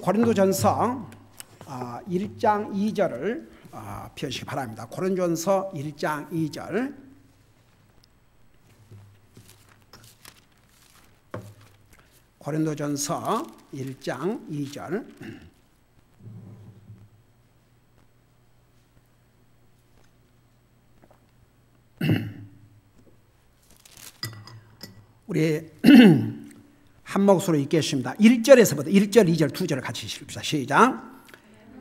고린도전서 1장 2절을 펴시기 바랍니다. 고린도전서 1장 2절. 고린도전서 1장 2절. 우리 한 목소리로 읽겠습니다. 1절에서부터 1절, 2절, 2절을 같이 읽읍시다. 시작.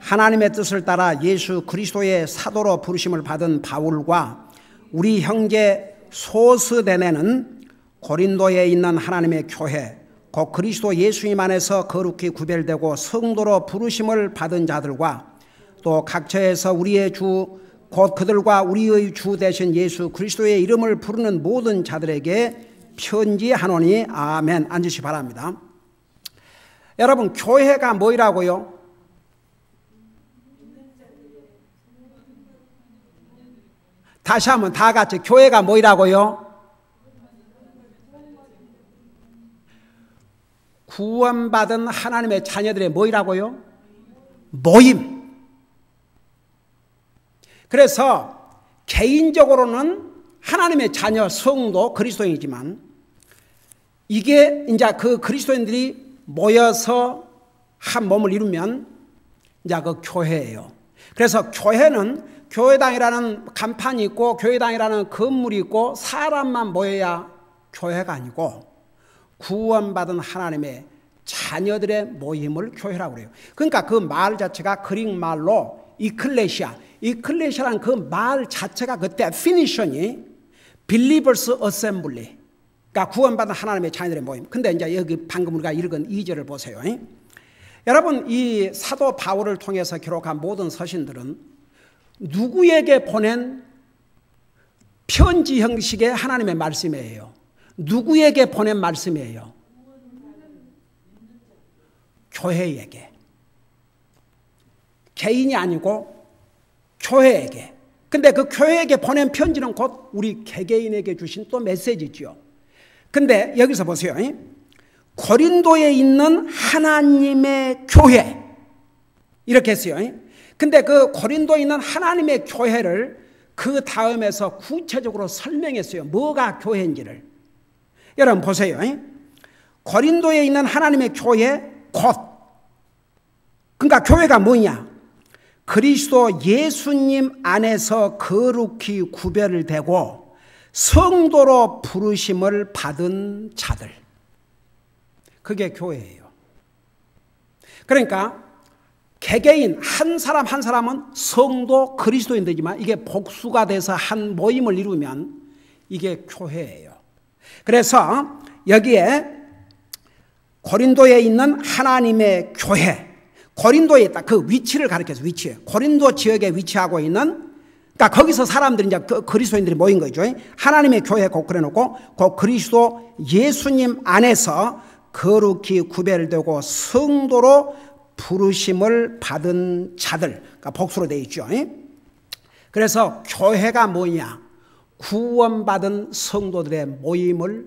하나님의 뜻을 따라 예수 그리스도의 사도로 부르심을 받은 바울과 우리 형제 소스데네는 고린도에 있는 하나님의 교회 곧 그리스도 예수님 안에서 거룩히 구별되고 성도로 부르심을 받은 자들과 또 각처에서 우리의 주 곧 그들과 우리의 주 되신 예수 그리스도의 이름을 부르는 모든 자들에게 편지하노니. 아멘. 앉으시기 바랍니다. 여러분, 교회가 뭐라고요? 다시 한번 다 같이, 교회가 뭐라고요? 구원받은 하나님의 자녀들의 뭐라고요? 모임. 그래서 개인적으로는 하나님의 자녀 성도 그리스도인이지만 이게 이제 그 그리스도인들이 모여서 한 몸을 이루면 이제 그 교회예요. 그래서 교회는 교회당이라는 간판이 있고 교회당이라는 건물이 있고 사람만 모여야 교회가 아니고 구원받은 하나님의 자녀들의 모임을 교회라고 그래요. 그러니까 그 말 자체가 그릭 말로 이클레시아라는 그 말 자체가 그 데피니션이 Believers Assembly, 그러니까 구원받은 하나님의 자녀들의 모임. 근데 이제 여기 방금 우리가 읽은 2절을 보세요. 여러분, 이 사도 바울을 통해서 기록한 모든 서신들은 누구에게 보낸 편지 형식의 하나님의 말씀이에요? 누구에게 보낸 말씀이에요? 교회에게. 개인이 아니고 교회에게. 근데 그 교회에게 보낸 편지는 곧 우리 개개인에게 주신 또 메시지죠. 근데 여기서 보세요. 고린도에 있는 하나님의 교회. 이렇게 했어요. 근데 그 고린도에 있는 하나님의 교회를 그 다음에서 구체적으로 설명했어요. 뭐가 교회인지를. 여러분 보세요. 고린도에 있는 하나님의 교회 곧. 그러니까 교회가 뭐냐? 그리스도 예수님 안에서 거룩히 구별되고 성도로 부르심을 받은 자들. 그게 교회예요. 그러니까 개개인 한 사람 한 사람은 성도 그리스도인들이지만 이게 복수가 돼서 한 모임을 이루면 이게 교회예요. 그래서 여기에 고린도에 있는 하나님의 교회, 고린도에 있다. 그 위치를 가리켜서 위치에 고린도 지역에 위치하고 있는, 그러니까 거기서 사람들이 이제 그리스도인들이 모인 거죠. 하나님의 교회 꼭 그래놓고 그 그리스도 예수님 안에서 거룩히 구별되고 성도로 부르심을 받은 자들, 그러니까 복수로 되어 있죠. 그래서 교회가 뭐냐? 구원받은 성도들의 모임을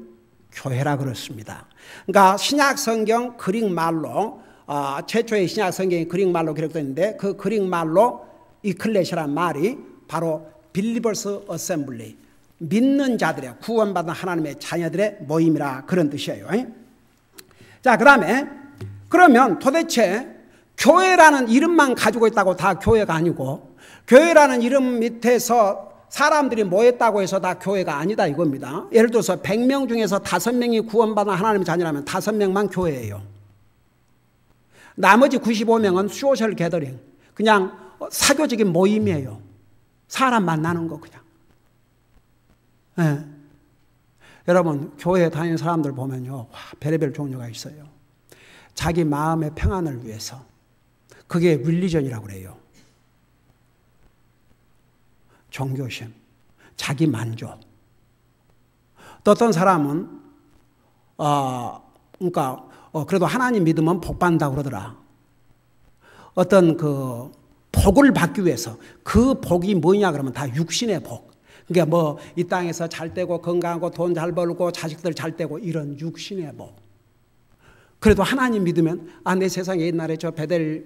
교회라 그렇습니다. 그러니까 신약 성경 그릭 말로 최초의 신약 성경이 그릭 말로 기록되어 있는데 그 그릭 말로 이클레시아라는 말이 바로 Believers Assembly, 믿는 자들의 구원받은 하나님의 자녀들의 모임이라 그런 뜻이에요. 자, 그러면 도대체 교회라는 이름만 가지고 있다고 다 교회가 아니고 교회라는 이름 밑에서 사람들이 모였다고 해서 다 교회가 아니다 이겁니다. 예를 들어서 100명 중에서 5명이 구원받은 하나님의 자녀라면 5명만 교회예요. 나머지 95명은 소셜 게더링, 그냥 사교적인 모임이에요. 사람 만나는 거 그냥. 네. 여러분, 교회에 다니는 사람들 보면요, 별의별 종류가 있어요. 자기 마음의 평안을 위해서. 그게 릴리전이라고 그래요. 종교심, 자기 만족. 또 어떤 사람은 그래도 하나님 믿으면 복 받는다고 그러더라. 어떤 그 복을 받기 위해서, 그 복이 뭐냐 그러면 다 육신의 복. 그러니까 뭐 이 땅에서 잘 되고 건강하고 돈 잘 벌고 자식들 잘 되고 이런 육신의 복. 그래도 하나님 믿으면 내 세상에 옛날에 저 베델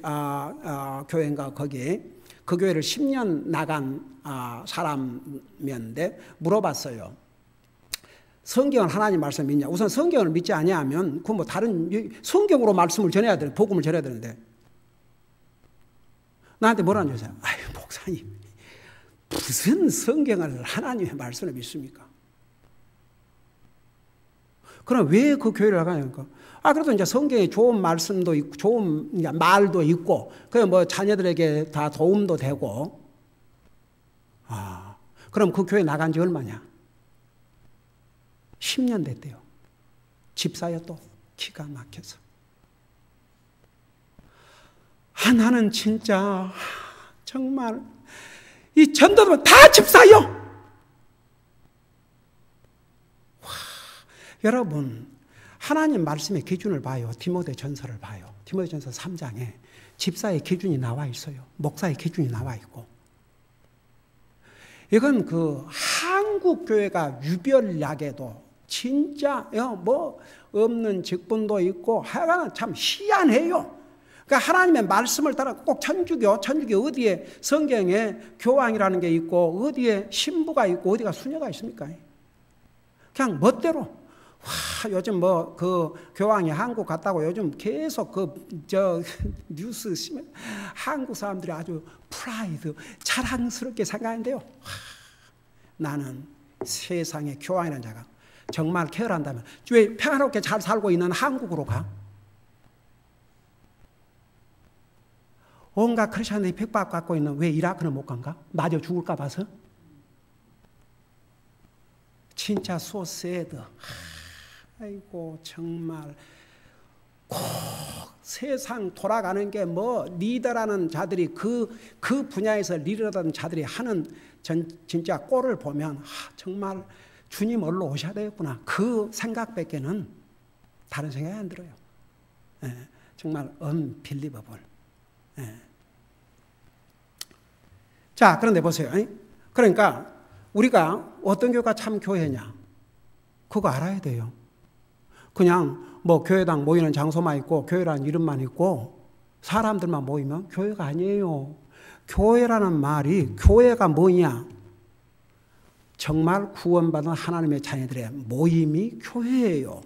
교회인가 거기 그 교회를 10년 나간 사람이었는데 물어봤어요. 성경은 하나님 말씀 믿냐? 우선 성경을 믿지 아니하면 그 뭐 다른 성경으로 말씀을 전해야 되는 복음을 전해야 되는데 나한테 뭐라는 줄 아세요? 아유 목사님 무슨 성경을 하나님의 말씀을 믿습니까? 그럼 왜 그 교회를 나가냐니까? 그래도 이제 성경에 좋은 말씀도 있고, 좋은 말도 있고, 그 뭐 자녀들에게 다 도움도 되고, 그럼 그 교회 나간 지 얼마냐? 10년 됐대요. 집사여 또 기가 막혀서. 나는 진짜 정말 이 전도들 다 집사요. 여러분 하나님 말씀의 기준을 봐요. 디모데전서를 봐요. 디모데전서 3장에 집사의 기준이 나와 있어요. 목사의 기준이 나와 있고. 이건 그 한국 교회가 유별나게도 진짜 뭐 없는 직분도 있고 하여간 참 희한해요. 그러니까 하나님의 말씀을 따라 꼭 천주교 어디에 성경에 교황이라는 게 있고 어디에 신부가 있고 어디가 수녀가 있습니까? 그냥 멋대로. 요즘 뭐 그 교황이 한국 갔다고 요즘 계속 뉴스 한국 사람들이 아주 프라이드 자랑스럽게 생각하는데요. 나는 세상에 교황이라는 자가 정말 케어한다면 왜 평화롭게 잘 살고 있는 한국으로 가? 온갖 크리스천들이 핍박받고 있는 왜 이라크는 못 간가? 맞아 죽을까 봐서? 진짜 소세드. 아이고 정말 꼭 세상 돌아가는 게 뭐 리더라는 자들이 그 분야에서 리더라는 자들이 하는 진짜 꼴을 보면 정말 주님 얼로 오셔야 되겠구나. 그 생각밖에는 다른 생각이 안 들어요. 정말 unbelievable. 자, 그런데 보세요. 그러니까 우리가 어떤 교회가 참 교회냐? 그거 알아야 돼요. 그냥 뭐 교회당 모이는 장소만 있고 교회라는 이름만 있고 사람들만 모이면 교회가 아니에요. 교회라는 말이 교회가 뭐냐? 정말 구원받은 하나님의 자녀들의 모임이 교회예요.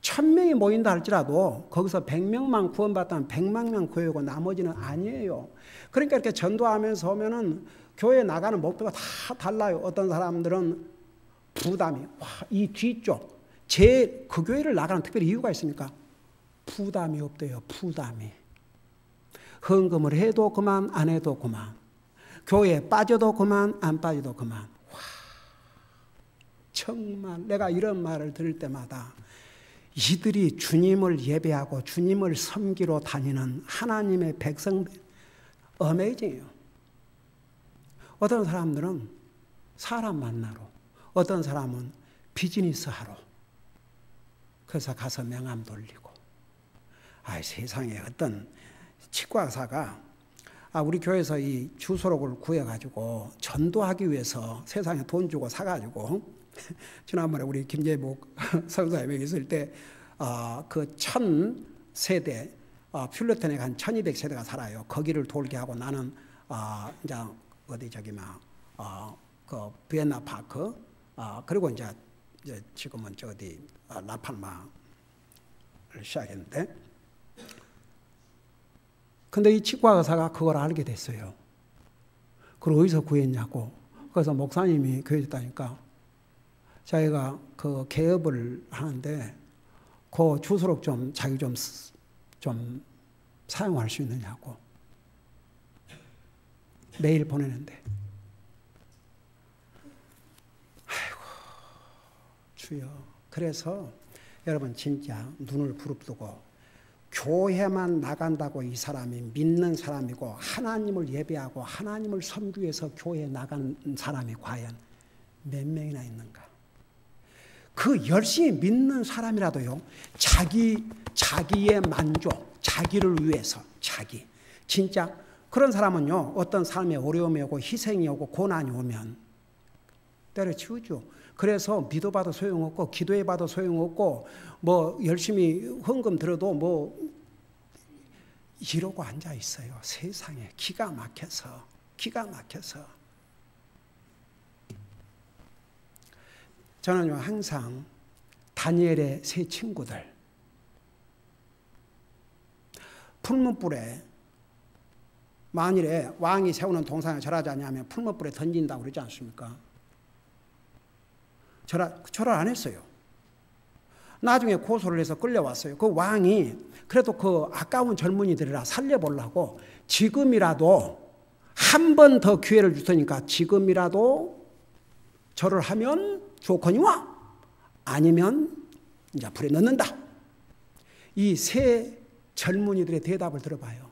1000명이 모인다 할지라도 거기서 100명만 구원받다면 100만 명 교회고 나머지는 아니에요. 그러니까 이렇게 전도하면서 오면은 교회 나가는 목표가 다 달라요. 어떤 사람들은 부담이 이 뒤쪽 그 교회를 나가는 특별히 이유가 있습니까? 부담이 없대요. 부담이. 헌금을 해도 그만 안 해도 그만. 교회에 빠져도 그만 안 빠져도 그만. 정말 내가 이런 말을 들을 때마다 이들이 주님을 예배하고 주님을 섬기러 다니는 하나님의 백성들 어메이징이에요. 어떤 사람들은 사람 만나러, 어떤 사람은 비즈니스 하러 그래서 가서 명함 돌리고. 세상에 어떤 치과의사가 우리 교회에서 이 주소록을 구해가지고 전도하기 위해서 세상에 돈 주고 사가지고 지난번에 우리 김재복 선사님에 있을 때 그 1000세대 퓰러턴에 한 1200세대가 살아요. 거기를 돌게 하고 나는 이제 어디 그 비엔나 파크 그리고 이제 지금은 어디 라팔마를 시작했는데 근데 이 치과 의사가 그걸 알게 됐어요. 그걸 어디서 구했냐고. 그래서 목사님이 교회에 있다니까 자기가 그 개업을 하는데 그 주소록 좀 자기 좀 사용할 수 있느냐고 메일 보내는데 아이고 주여. 그래서 여러분 진짜 눈을 부릅뜨고 교회만 나간다고 이 사람이 믿는 사람이고 하나님을 예배하고 하나님을 섬기기 위해서 교회에 나간 사람이 과연 몇 명이나 있는가? 그 열심히 믿는 사람이라도요, 자기의 만족, 자기를 위해서, 진짜 그런 사람은요, 어떤 삶에 어려움이 오고 희생이 오고 고난이 오면 때려치우죠. 그래서 믿어봐도 소용없고 기도해봐도 소용없고 뭐 열심히 헌금 들어도 뭐 이러고 앉아 있어요. 세상에 기가 막혀서. 저는 항상 다니엘의 세 친구들 풀무불에 만일에 왕이 세우는 동상에 절하지 않으면 풀무불에 던진다고 그러지 않습니까? 절을 안 했어요. 나중에 고소를 해서 끌려왔어요. 그 왕이 그래도 그 아까운 젊은이들이라 살려보려고 지금이라도 한 번 더 기회를 줄 테니까 지금이라도 절을 하면 좋거니와 아니면 이제 불에 넣는다. 이 세 젊은이들의 대답을 들어봐요.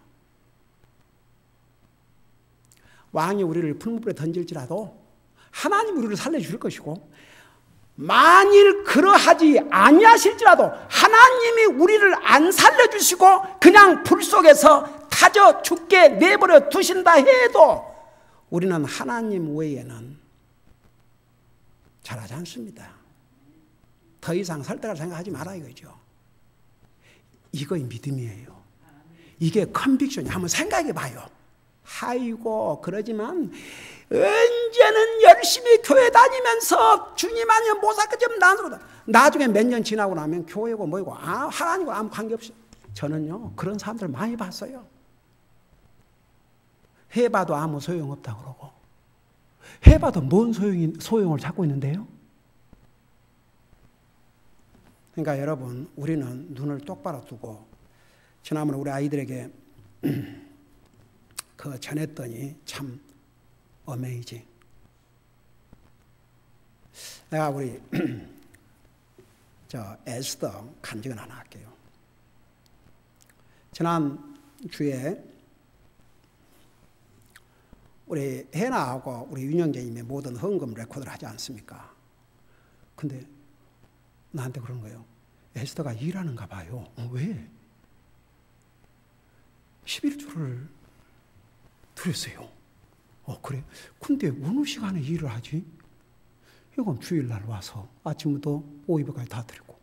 왕이 우리를 풀무불에 던질지라도 하나님 우리를 살려줄 것이고 만일 그러하지 아니하실지라도 하나님이 우리를 안 살려주시고 그냥 불 속에서 타져 죽게 내버려 두신다 해도 우리는 하나님 외에는 잘하지 않습니다. 더 이상 설득할 생각하지 말아 이거죠. 이거의 믿음이에요. 이게 컨빅션이 한번 생각해 봐요. 아이고 그러지만 언제는 열심히 교회 다니면서 주님 아니면 모사까 좀 나중에 몇 년 지나고 나면 교회고 뭐고 하나님과 아무 관계없이 저는요 그런 사람들 많이 봤어요. 해봐도 아무 소용없다고 그러고 해봐도 뭔 소용을 찾고 있는데요. 그러니까 여러분 우리는 눈을 똑바로 뜨고 지난번에 우리 아이들에게 그 전했더니 참 어메이징. 내가 우리 저 에스더 간증을 하나 할게요. 지난 주에 우리 해나하고 우리 윤영재님의 모든 헌금 레코드를 하지 않습니까? 근데 나한테 그런 거예요. 에스더가 일하는가 봐요. 왜? 11조를 드렸어요. 그래? 근데 어느 시간에 일을 하지? 이건 주일날 와서 아침부터 오후까지 다 드리고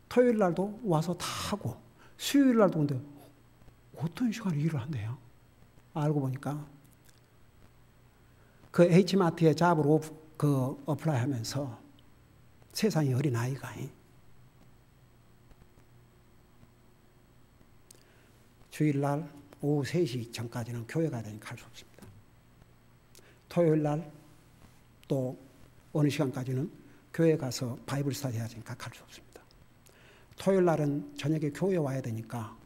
토요일날도 와서 다 하고 수요일날도 근데 어떤 시간에 일을 한대요? 알고 보니까 그 H마트에 잡을 어플라이 하면서 세상에 어린 아이가 주일날 오후 3시 전까지는 교회 가야 되니까 갈 수 없습니다. 토요일날 또 어느 시간까지는 교회 가서 바이블 스터디 해야 되니까 갈 수 없습니다. 토요일날은 저녁에 교회 와야 되니까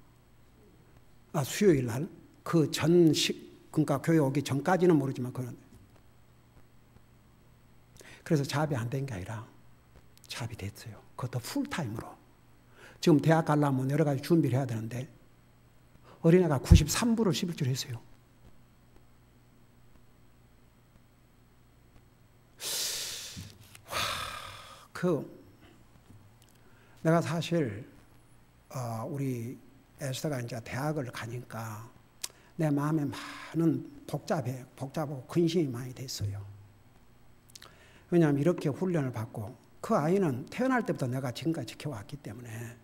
수요일날 그러니까 교회 오기 전까지는 모르지만 그래서 잡이 안 된 게 아니라 잡이 됐어요. 그것도 풀타임으로. 지금 대학 가려면 여러 가지 준비를 해야 되는데 어린애가 93부를 11줄 했어요. 내가 사실 우리 에스더가 이제 대학을 가니까 내 마음에 많은 복잡하고 근심이 많이 됐어요. 왜냐하면 이렇게 훈련을 받고 그 아이는 태어날 때부터 내가 지금까지 지켜왔기 때문에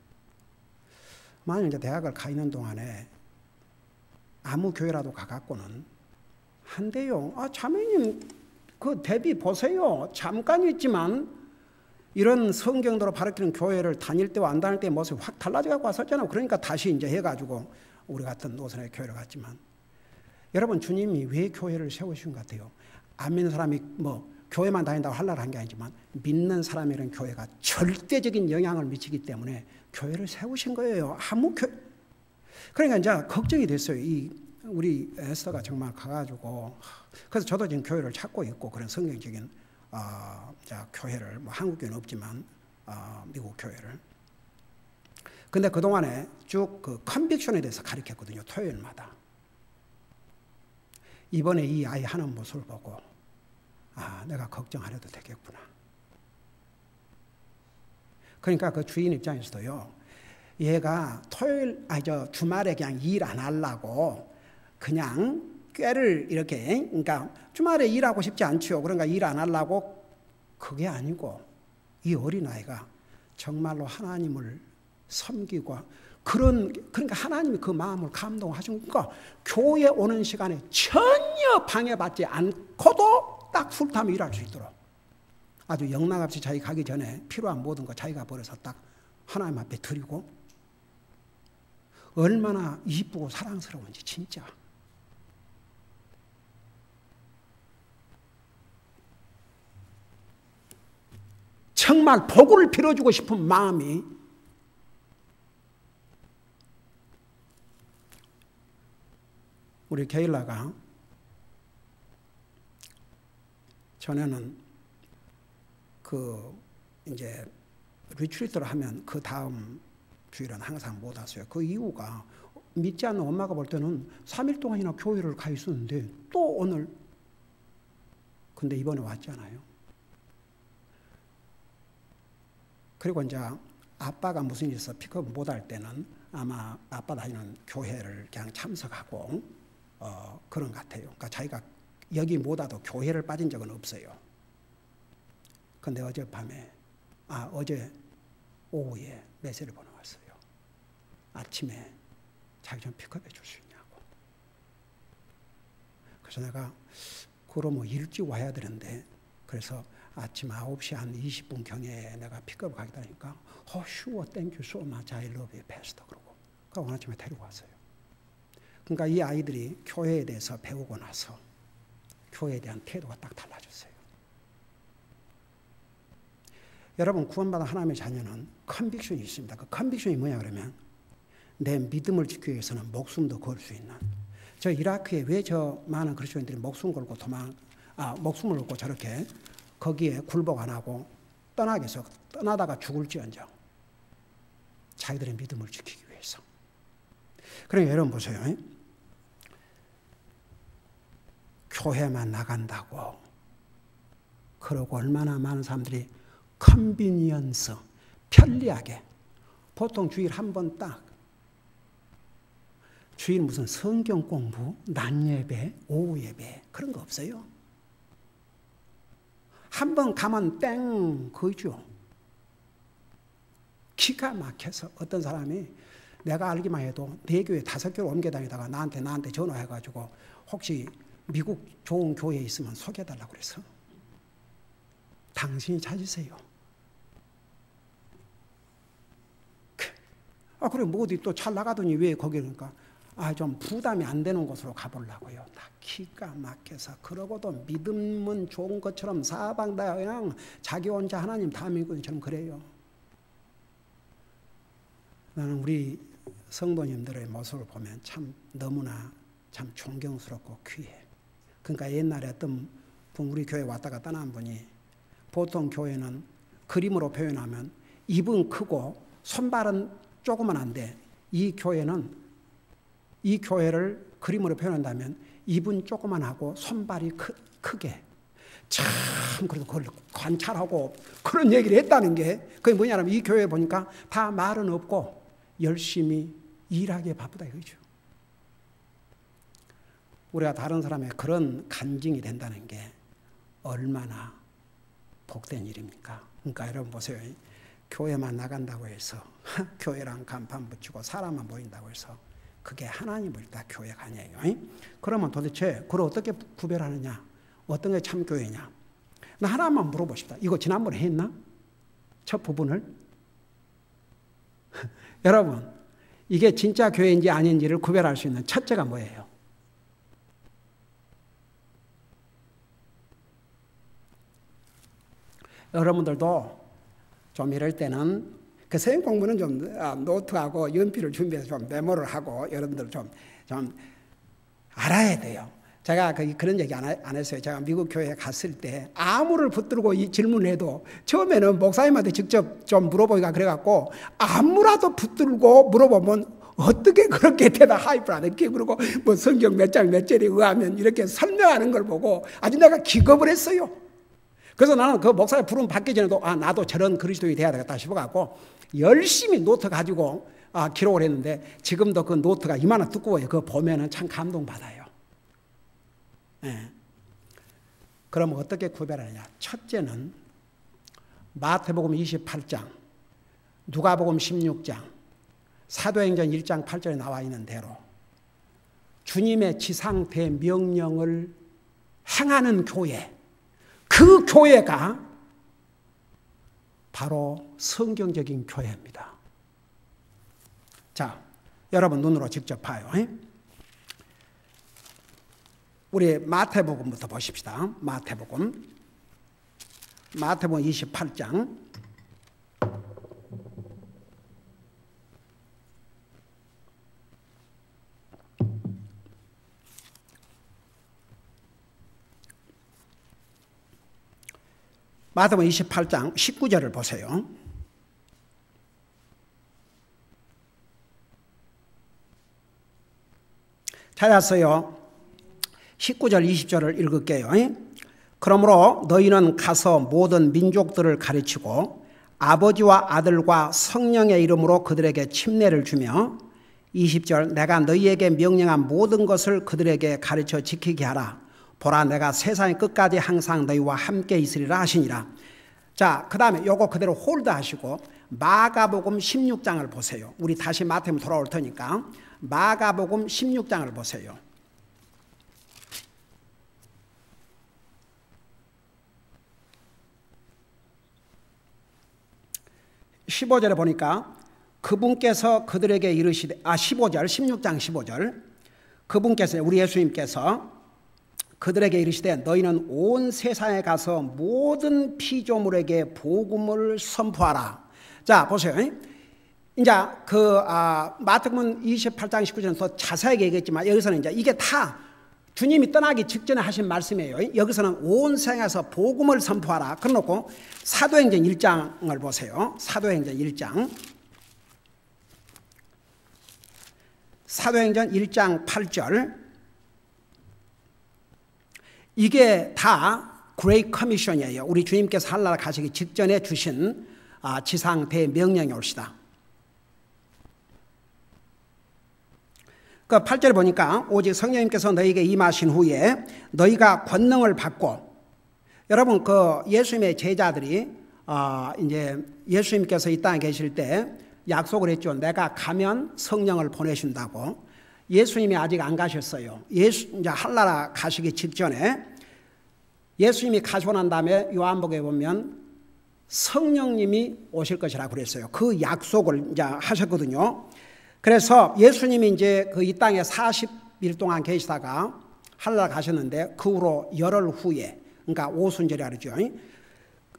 만약 이제 대학을 가 있는 동안에 아무 교회라도 가갖고는 한대요. 자매님 그 대비 보세요. 잠깐 있지만 이런 성경대로 가르치는 교회를 다닐 때와 안 다닐 때의 모습이 확 달라져갖고 왔었잖아요. 그러니까 다시 이제 해가지고 우리 같은 노선의 교회를 갔지만 여러분 주님이 왜 교회를 세우신 것 같아요? 안 믿는 사람이 뭐 교회만 다닌다고 하려고 한 게 아니지만 믿는 사람이라는 교회가 절대적인 영향을 미치기 때문에 교회를 세우신 거예요. 그러니까 이제 걱정이 됐어요. 우리 에스더가 정말 가가지고 그래서 저도 지금 교회를 찾고 있고 그런 성경적인 교회를 뭐 한국 교회는 없지만 미국 교회를. 근데 그 동안에 쭉 그 컨빅션에 대해서 가르쳤거든요. 토요일마다. 이번에 이 아이 하는 모습을 보고 내가 걱정 안 해도 되겠구나. 그러니까 그 주인 입장에서도요. 얘가 주말에 그냥 일 안 하려고 그냥 꾀를 이렇게 그러니까 주말에 일하고 싶지 않죠. 그러니까 일 안 하려고 그게 아니고 이 어린아이가 정말로 하나님을 섬기고 그러니까 하나님이 그 마음을 감동하시니까 교회 오는 시간에 전혀 방해받지 않고도 딱 풀타임에 일할 수 있도록 아주 영락없이 자기 가기 전에 필요한 모든 거 자기가 버려서 딱 하나님 앞에 드리고 얼마나 이쁘고 사랑스러운지 진짜. 정말 복을 빌어주고 싶은 마음이 우리 게일라가 전에는 이제 리트리트를 하면 그 다음 주일은 항상 못 왔어요. 그 이유가 믿지 않는 엄마가 볼 때는 3일 동안이나 교회를 가 있었는데 또 오늘 근데 이번에 왔잖아요. 그리고 이제 아빠가 무슨 일 있어 픽업 못 할 때는 아마 아빠 다니는 교회를 그냥 참석하고 그런 것 같아요. 그러니까 자기가 여기 못 와도 교회를 빠진 적은 없어요. 근데 어젯밤에 어제 오후에 메시지를 보내왔어요. 아침에 자기 좀 픽업해 줄 수 있냐고. 그래서 내가 그럼 뭐 일찍 와야 되는데 그래서 아침 9시 한 20분경에 내가 픽업 가겠다 하니까 sure, thank you so much, I love you, pastor. 그러고 오늘 아침에 데리고 왔어요. 그러니까 이 아이들이 교회에 대해서 배우고 나서 교회에 대한 태도가 딱 달라졌어요. 여러분 구원받은 하나님의 자녀는 컨빅션이 있습니다. 그 컨빅션이 뭐냐 그러면 내 믿음을 지키기 위해서는 목숨도 걸 수 있는. 저 이라크에 왜 저 많은 그리스도인들이 목숨 걸고 목숨을 걸고 저렇게 거기에 굴복 안 하고 떠나다가 죽을지언정 자기들의 믿음을 지키기 위해서. 그러니까 여러분 보세요. 교회만 나간다고 그러고 얼마나 많은 사람들이 컨비니언스 편리하게 보통 주일 한 번 딱 주일 무슨 성경 공부, 낮 예배, 오후 예배 그런 거 없어요. 한 번 가면 땡 그죠. 기가 막혀서 어떤 사람이 내가 알기만 해도 내 교회 5교회 옮겨 다니다가 나한테 전화해가지고 혹시 미국 좋은 교회에 있으면 소개해달라고 그래서 당신이 찾으세요. 그래 뭐 어디 또 잘 나가더니 왜 거기 그러니까 좀 부담이 안 되는 곳으로 가보려고요. 다 기가 막혀서 그러고도 믿음은 좋은 것처럼 사방 다 그냥 자기 혼자 하나님 다 믿고 좀 그래요. 나는 우리 성도님들의 모습을 보면 참 너무나 참 존경스럽고 귀해. 그러니까 옛날에 어떤 분 우리 교회 왔다가 떠난 분이 보통 교회는 그림으로 표현하면 입은 크고 손발은 조그만한데 이 교회를 그림으로 표현한다면 입은 조그만하고 손발이 크게 참 그래도 그걸 관찰하고 그런 얘기를 했다는 게 그게 뭐냐면 이 교회 보니까 다 말은 없고 열심히 일하기에 바쁘다 이거죠. 우리가 다른 사람의 그런 간증이 된다는 게 얼마나 복된 일입니까? 그러니까 여러분 보세요. 교회만 나간다고 해서 교회랑 간판 붙이고 사람만 모인다고 해서 그게 하나님을 다 교회가 아니에요. 그러면 도대체 그걸 어떻게 구별하느냐? 어떤 게 참 교회냐? 나 하나만 물어보고 싶다. 이거 지난번에 했나? 첫 부분을? 여러분 이게 진짜 교회인지 아닌지를 구별할 수 있는 첫째가 뭐예요? 여러분들도 좀 이럴 때는 그 성경 공부는 좀 노트하고 연필을 준비해서 좀 메모를 하고 여러분들 좀 알아야 돼요. 제가 그런 얘기 안 했어요. 제가 미국 교회에 갔을 때 아무를 붙들고 이 질문을 해도 처음에는 목사님한테 직접 좀 물어보기가 그래갖고 아무라도 붙들고 물어보면 어떻게 그렇게 대답하입을 안 했게 그러고 뭐 성경 몇 장 몇 절에 의하면 이렇게 설명하는 걸 보고 아주 내가 기겁을 했어요. 그래서 나는 그 목사님 부름 받기 전에도 나도 저런 그리스도인이 돼야 되겠다 싶어갖고 열심히 노트 가지고 기록을 했는데 지금도 그 노트가 이만한 두꺼워요. 그거 보면은 참 감동받아요. 네. 그럼 어떻게 구별하느냐? 첫째는 마태복음 28장, 누가복음 16장, 사도행전 1장 8절에 나와 있는 대로 주님의 지상 대명령을 행하는 교회, 그 교회가 바로 성경적인 교회입니다. 자, 여러분 눈으로 직접 봐요. 우리 마태복음부터 보십시다. 마태복음 28장. 마태복음 28장 19절을 보세요. 찾았어요. 19절 20절을 읽을게요. 그러므로 너희는 가서 모든 민족들을 가르치고 아버지와 아들과 성령의 이름으로 그들에게 침례를 주며 20절 내가 너희에게 명령한 모든 것을 그들에게 가르쳐 지키게 하라. 보라 내가 세상의 끝까지 항상 너희와 함께 있으리라 하시니라. 자, 그 다음에 요거 그대로 홀드하시고 마가복음 16장을 보세요. 우리 다시 마태복음 돌아올 테니까 마가복음 16장을 보세요. (15절에) 보니까 그분께서 그들에게 이르시되 15절 16장 15절 그분께서 우리 예수님께서 그들에게 이르시되 너희는 온 세상에 가서 모든 피조물에게 복음을 선포하라. 자 보세요. 이제 마태복음 28장 19절은 더 자세하게 얘기했지만 여기서는 이제 이게 다 주님이 떠나기 직전에 하신 말씀이에요. 여기서는 온 세상에서 복음을 선포하라. 그래놓고 사도행전 1장을 보세요. 사도행전 1장. 사도행전 1장 8절. 이게 다 그레이트 커미션이에요. 우리 주님께서 하늘나라 가시기 직전에 주신 지상 대명령이 올시다. 그 8절에 보니까 오직 성령님께서 너희에게 임하신 후에 너희가 권능을 받고, 여러분 그 예수님의 제자들이 이제 예수님께서 이 땅에 계실 때 약속을 했죠. 내가 가면 성령을 보내준다고. 예수님이 아직 안 가셨어요. 이제 하늘나라 가시기 직전에 예수님이 가시고 난 다음에 요한복음에 보면 성령님이 오실 것이라고 그랬어요. 그 약속을 이제 하셨거든요. 그래서 예수님이 이제 그 이 땅에 40일 동안 계시다가 하늘나라 가셨는데 그 후로 열흘 후에, 그러니까 오순절이라 그러죠.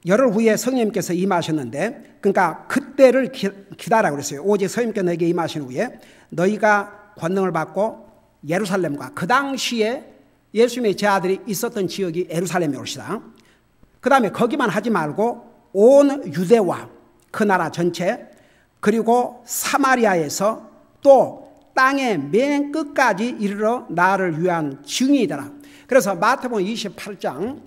열흘 후에 성령님께서 임하셨는데, 그러니까 그때를 기다리라고 그랬어요. 오직 성령님께서 너에게 임하신 후에 너희가 권능을 받고 예루살렘과, 그 당시에 예수님의 제자들이 있었던 지역이 예루살렘이 올시다. 그 다음에 거기만 하지 말고 온 유대와 그 나라 전체, 그리고 사마리아에서 또 땅의 맨 끝까지 이르러 나를 위한 증인이 되라. 그래서 마태복음 28장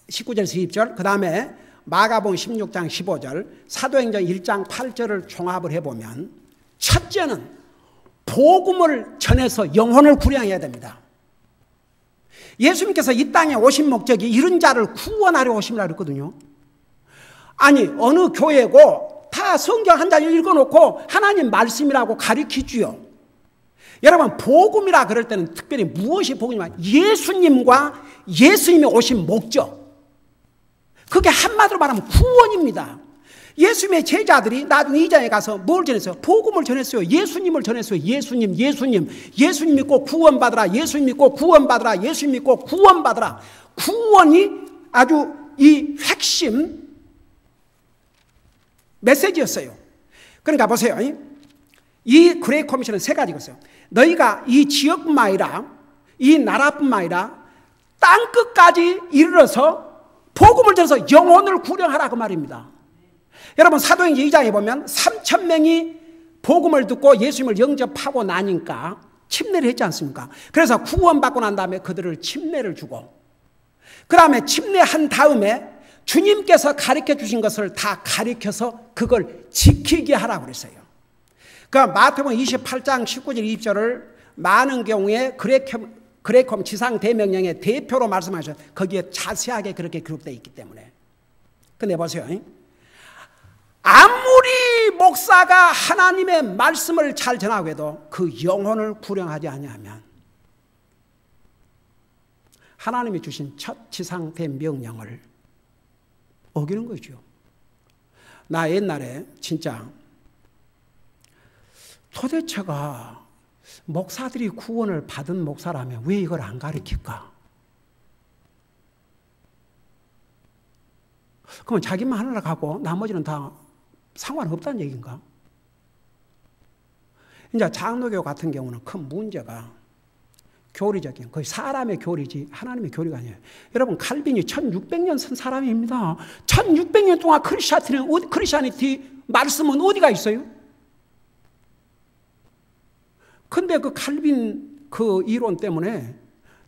19절에서 20절, 그 다음에 마가복음 16장 15절, 사도행전 1장 8절을 종합을 해보면, 첫째는 복음을 전해서 영혼을 구량해야 됩니다. 예수님께서 이 땅에 오신 목적이 이런 자를 구원하려 오심이라 그랬거든요. 아니 어느 교회고 다 성경 한 장 읽어놓고 하나님 말씀이라고 가르치지요. 여러분 복음이라 그럴 때는 특별히 무엇이 복음이냐, 예수님과 예수님이 오신 목적, 그게 한마디로 말하면 구원입니다. 예수님의 제자들이 나중에 이장에 가서 뭘 전했어요? 복음을 전했어요. 예수님을 전했어요. 예수님 믿고 구원받으라. 예수님 믿고 구원받으라. 예수님 믿고 구원받으라. 구원이 아주 이 핵심 메시지였어요. 그러니까 보세요. 이 그레이트 커미션은 세 가지가 있어요. 너희가 이 지역뿐만 아니라 이 나라뿐만 아니라 땅끝까지 이르러서 복음을 전해서 영혼을 구령하라 그 말입니다. 여러분 사도행전 2장에 보면 3,000명이 복음을 듣고 예수님을 영접하고 나니까 침례를 했지 않습니까? 그래서 구원받고 난 다음에 그들을 침례를 주고, 그 다음에 침례한 다음에 주님께서 가르쳐 주신 것을 다 가르쳐서 그걸 지키게 하라고 그랬어요. 그 마태복음 28장 19절 20절을 많은 경우에 그레이컴 지상 대명령의 대표로 말씀하셔서 거기에 자세하게 그렇게 기록되어 있기 때문에. 근데 보세요. 아무리 목사가 하나님의 말씀을 잘 전하고 해도 그 영혼을 구령하지 아니하면 하나님이 주신 첫 지상대 명령을 어기는 거죠. 나 옛날에 진짜 도대체가 목사들이 구원을 받은 목사라면 왜 이걸 안 가르칠까? 그러면 자기만 하느라 하고 나머지는 다 상관없다는 얘기인가? 이제 장로교 같은 경우는 큰 문제가 교리적인, 거의 사람의 교리지 하나님의 교리가 아니에요. 여러분, 칼빈이 1600년 선 사람입니다. 1600년 동안 크리스찬이티 말씀은 어디가 있어요? 근데 그 칼빈 그 이론 때문에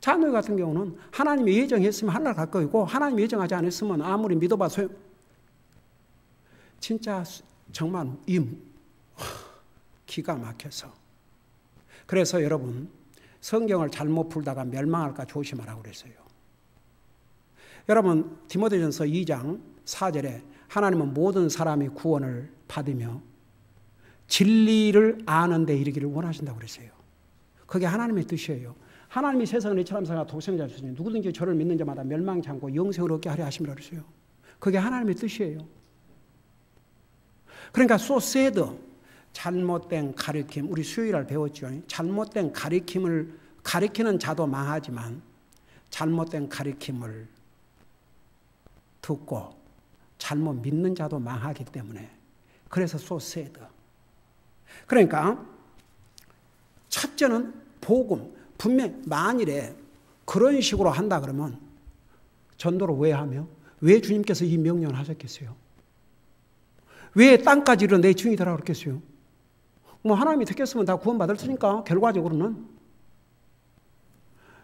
장로교 같은 경우는 하나님이 예정했으면 하늘나라 갈 거이고 하나님이 예정하지 않았으면 아무리 믿어봐 소용. 진짜 정말 기가 막혀서. 그래서 여러분, 성경을 잘못 풀다가 멸망할까 조심하라고 그랬어요. 여러분, 디모데전서 2장 4절에 하나님은 모든 사람이 구원을 받으며 진리를 아는 데 이르기를 원하신다고 그랬어요. 그게 하나님의 뜻이에요. 하나님이 세상을 이처럼 사가 독생자를 주시니 누구든지 저를 믿는 자마다 멸망치 않고 영생을 얻게 하려 하심이라 그랬어요. 그게 하나님의 뜻이에요. 그러니까 so sad, 잘못된 가르침, 우리 수요일날 배웠죠. 잘못된 가르침을 가르치는 자도 망하지만 잘못된 가르침을 듣고 잘못 믿는 자도 망하기 때문에 그래서 so sad. 그러니까 첫째는 복음. 분명 만일에 그런 식으로 한다 그러면 전도를 왜 하며? 왜 주님께서 이 명령을 하셨겠어요? 왜 땅까지 이르러 내 증인이 되라 그랬겠어요? 뭐 하나님이 택했으면 다 구원받을 테니까 결과적으로는.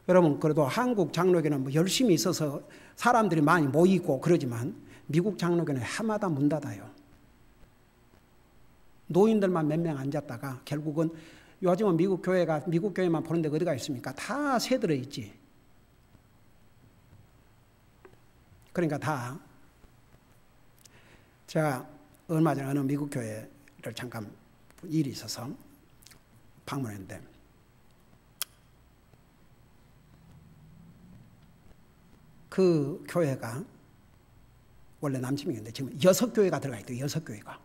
여러분, 그래도 한국 장로교는 뭐 열심히 있어서 사람들이 많이 모이고 그러지만 미국 장로교는 해마다 문 닫아요. 노인들만 몇 명 앉았다가 결국은 요즘은 미국 교회만 보는 데 어디가 있습니까? 다 새들어 있지. 그러니까 다. 제가 얼마 전에 어느 미국 교회를 잠깐 일이 있어서 방문했는데 그 교회가 원래 남침이었는데 지금 6교회가 들어가 있대요. 6교회가.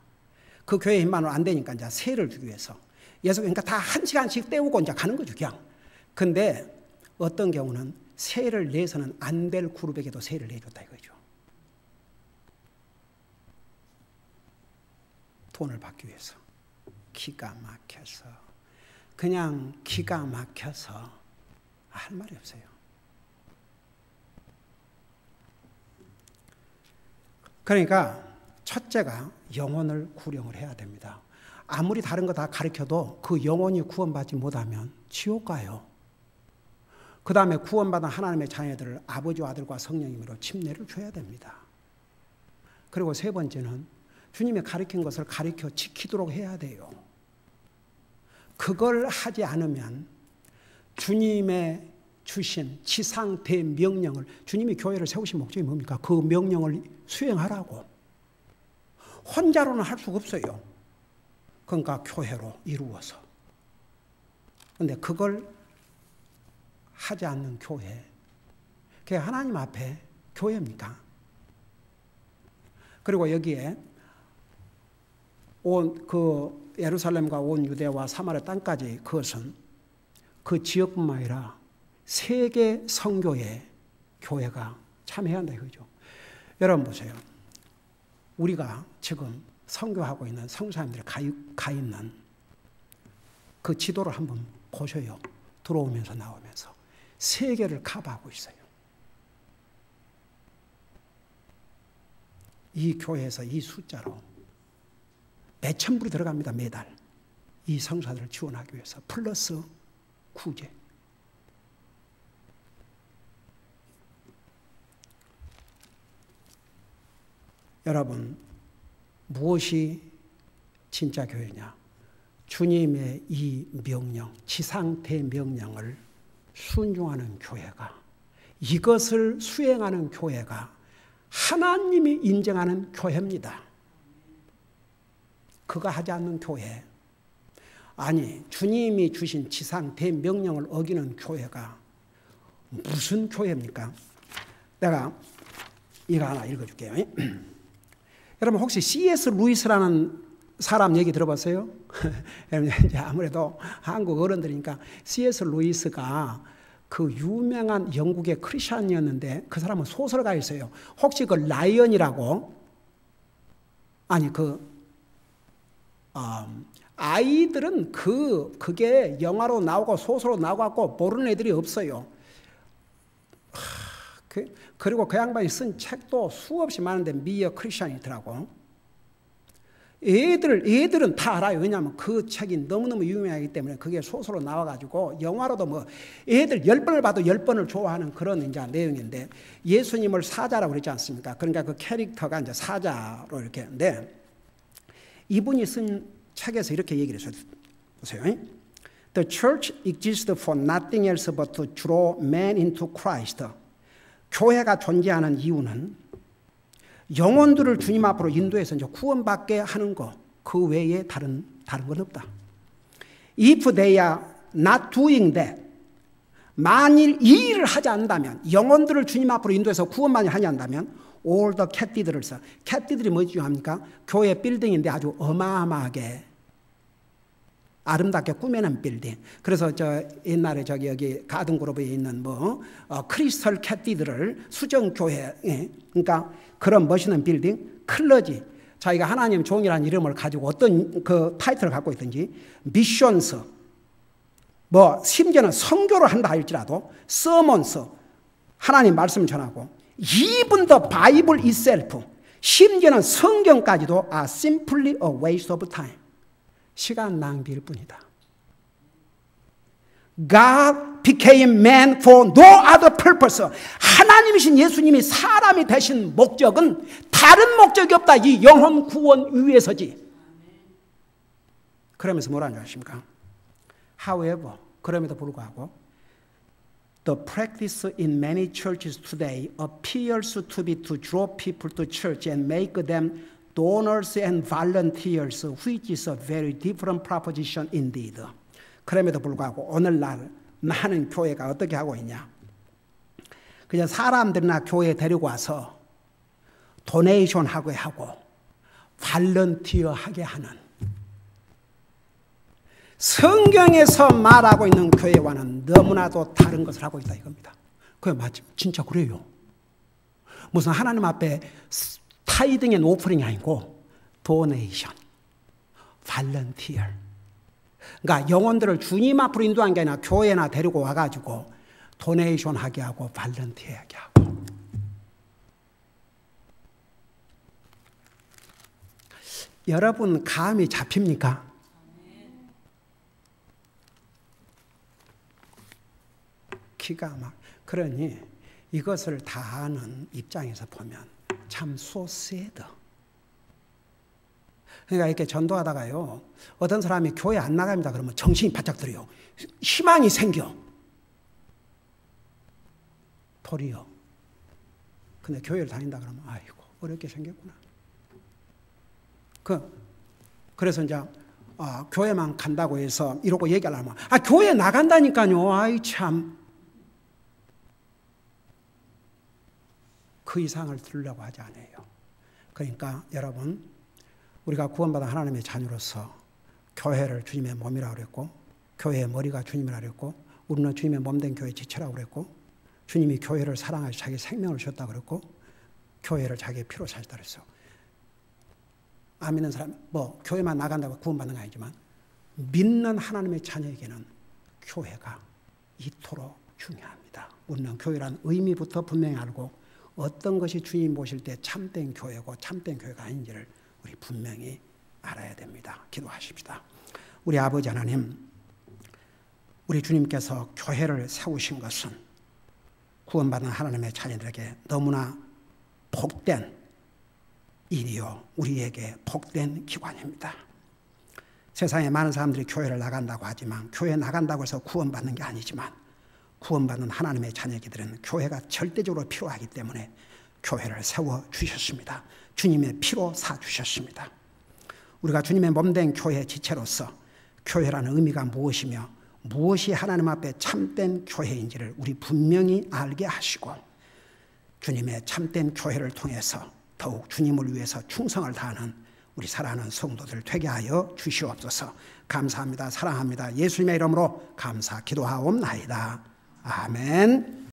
그 교회 힘만으로 안 되니까 이제 세를 주기 위해서. 그러니까 다 1시간씩 때우고 이제 가는 거죠, 그냥. 근데 어떤 경우는 세를 내서는 안 될 그룹에게도 세를 내줬다 이거죠. 돈을 받기 위해서. 기가 막혀서. 그냥 기가 막혀서 할 말이 없어요. 그러니까 첫째가 영혼을 구령을 해야 됩니다. 아무리 다른 거 다 가르쳐도 그 영혼이 구원받지 못하면 지옥 가요. 그 다음에 구원받은 하나님의 자녀들을 아버지와 아들과 성령님으로 침례를 줘야 됩니다. 그리고 세 번째는 주님이 가르친 것을 가르쳐 지키도록 해야 돼요. 그걸 하지 않으면 주님의 주신 지상 대명령을, 주님이 교회를 세우신 목적이 뭡니까? 그 명령을 수행하라고. 혼자로는 할 수가 없어요. 그러니까 교회로 이루어서. 그런데 그걸 하지 않는 교회, 그게 하나님 앞에 교회입니까? 그리고 여기에 그 예루살렘과 온 유대와 사마리아 땅까지 그것은 그 지역뿐만 아니라 세계 선교에 교회가 참여해야 한다 이거죠. 여러분 보세요. 우리가 지금 선교하고 있는 선교사님들이 가 있는 그 지도를 한번 보셔요. 들어오면서 나오면서 세계를 커버하고 있어요. 이 교회에서 이 숫자로 몇천 불이 들어갑니다. 매달. 이 선교사들을 지원하기 위해서 플러스 구제. 여러분, 무엇이 진짜 교회냐? 주님의 이 명령, 지상 대명령을 순종하는 교회가, 이것을 수행하는 교회가 하나님이 인정하는 교회입니다. 그거 하지 않는 교회. 아니, 주님이 주신 지상 대명령을 어기는 교회가 무슨 교회입니까? 내가 이거 하나 읽어줄게요. 여러분 혹시 C.S. 루이스라는 사람 얘기 들어봤어요? 이제 아무래도 한국 어른들이니까 C.S. 루이스가 그 유명한 영국의 크리스천이었는데 그 사람은 소설가였어요. 혹시 그 라이언이라고 아니 아이들은 그게 영화로 나오고 소설로 나오고 모르는 애들이 없어요. 그리고 그 양반이 쓴 책도 수없이 많은데 미어 크리스천이더라고. 애들은 다 알아요. 왜냐하면 그 책이 너무너무 유명하기 때문에 그게 소설로 나와가지고 영화로도 뭐 애들 10번을 봐도 10번을 좋아하는 그런 이제 내용인데 예수님을 사자라고 그러지 않습니까? 그러니까 그 캐릭터가 이제 사자로 이렇게 했는데 이분이 쓴 책에서 이렇게 얘기를 했어요. 보세요. The church exists for nothing else but to draw men into Christ. 교회가 존재하는 이유는 영혼들을 주님 앞으로 인도해서 이제 구원받게 하는 거, 그 외에 다른 건 없다. If they are not doing that, 만일 이 일을 하지 않는다면, 영혼들을 주님 앞으로 인도해서 구원만을 하지 않는다면, all the cathedrals, cathedral이 뭐지 중요합니까? 교회 빌딩인데 아주 어마어마하게 아름답게 꾸며낸 빌딩. 그래서 저 옛날에 여기 가든그로브에 있는 크리스털 캐티드럴 수정교회, 그러니까 그런 멋있는 빌딩, 클러지. 자기가 하나님 종이라는 이름을 가지고 어떤 그 타이틀을 갖고 있든지, 미션스, 심지어는 선교를 한다 할지라도, 서먼스, 하나님 말씀을 전하고, even the Bible itself, 심지어는 성경까지도 are simply a waste of time. 시간 낭비일 뿐이다. God became man for no other purpose. 하나님이신 예수님이 사람이 되신 목적은 다른 목적이 없다. 이 영혼 구원 위해서지. 그러면서 뭐라는 줄 아십니까? However, 그럼에도 불구하고 the practice in many churches today appears to be to draw people to church and make them donors and volunteers, which is a very different proposition indeed. 그럼에도 불구하고 오늘날 많은 교회가 어떻게 하고 있냐? 그냥 사람들이나 교회에 데리고 와서 도네이션 하게 하고 발런티어 하게 하는, 성경에서 말하고 있는 교회와는 너무나도 다른 것을 하고 있다 이겁니다. 그게 맞지? 진짜 그래요. 무슨 하나님 앞에 타이딩 앤 오프링이 아니고 도네이션, 발런티어. 그러니까 영혼들을 주님 앞으로 인도한 게 아니라 교회나 데리고 와가지고 도네이션 하게 하고 발런티어 하게 하고. 여러분 감이 잡힙니까? 기가 막. 그러니 이것을 다 아는 입장에서 보면 참 so sad. 그러니까 이렇게 전도하다가요, 어떤 사람이 교회 안 나갑니다 그러면 정신이 바짝 들어요. 희망이 생겨. 도리어. 근데 교회를 다닌다 그러면 아이고 어렵게 생겼구나. 그래서 이제 교회만 간다고 해서 이러고 얘기하려면 교회 나간다니까요. 아이 참. 그 이상을 들으려고 하지 않아요. 그러니까 여러분, 우리가 구원받은 하나님의 자녀로서 교회를 주님의 몸이라고 그랬고, 교회의 머리가 주님이라고 그랬고, 우리는 주님의 몸된 교회 지체라고 그랬고, 주님이 교회를 사랑하셔서 자기 생명을 주셨다고 그랬고, 교회를 자기의 피로 사셨다고 그랬어. 안 믿는 사람, 교회만 나간다고 구원받는 건 아니지만 믿는 하나님의 자녀에게는 교회가 이토록 중요합니다. 우리는 교회란 의미부터 분명히 알고 어떤 것이 주님 모실 때 참된 교회고 참된 교회가 아닌지를 우리 분명히 알아야 됩니다. 기도하십시다. 우리 아버지 하나님, 우리 주님께서 교회를 세우신 것은 구원받은 하나님의 자녀들에게 너무나 복된 일이요, 우리에게 복된 기관입니다. 세상에 많은 사람들이 교회를 나간다고 하지만, 교회 나간다고 해서 구원받는 게 아니지만, 구원받는 하나님의 자녀들은 교회가 절대적으로 필요하기 때문에 교회를 세워주셨습니다. 주님의 피로 사주셨습니다. 우리가 주님의 몸된 교회 지체로서 교회라는 의미가 무엇이며 무엇이 하나님 앞에 참된 교회인지를 우리 분명히 알게 하시고 주님의 참된 교회를 통해서 더욱 주님을 위해서 충성을 다하는 우리 사랑하는 성도들 되게 하여 주시옵소서. 감사합니다. 사랑합니다. 예수님의 이름으로 감사 기도하옵나이다. 아멘.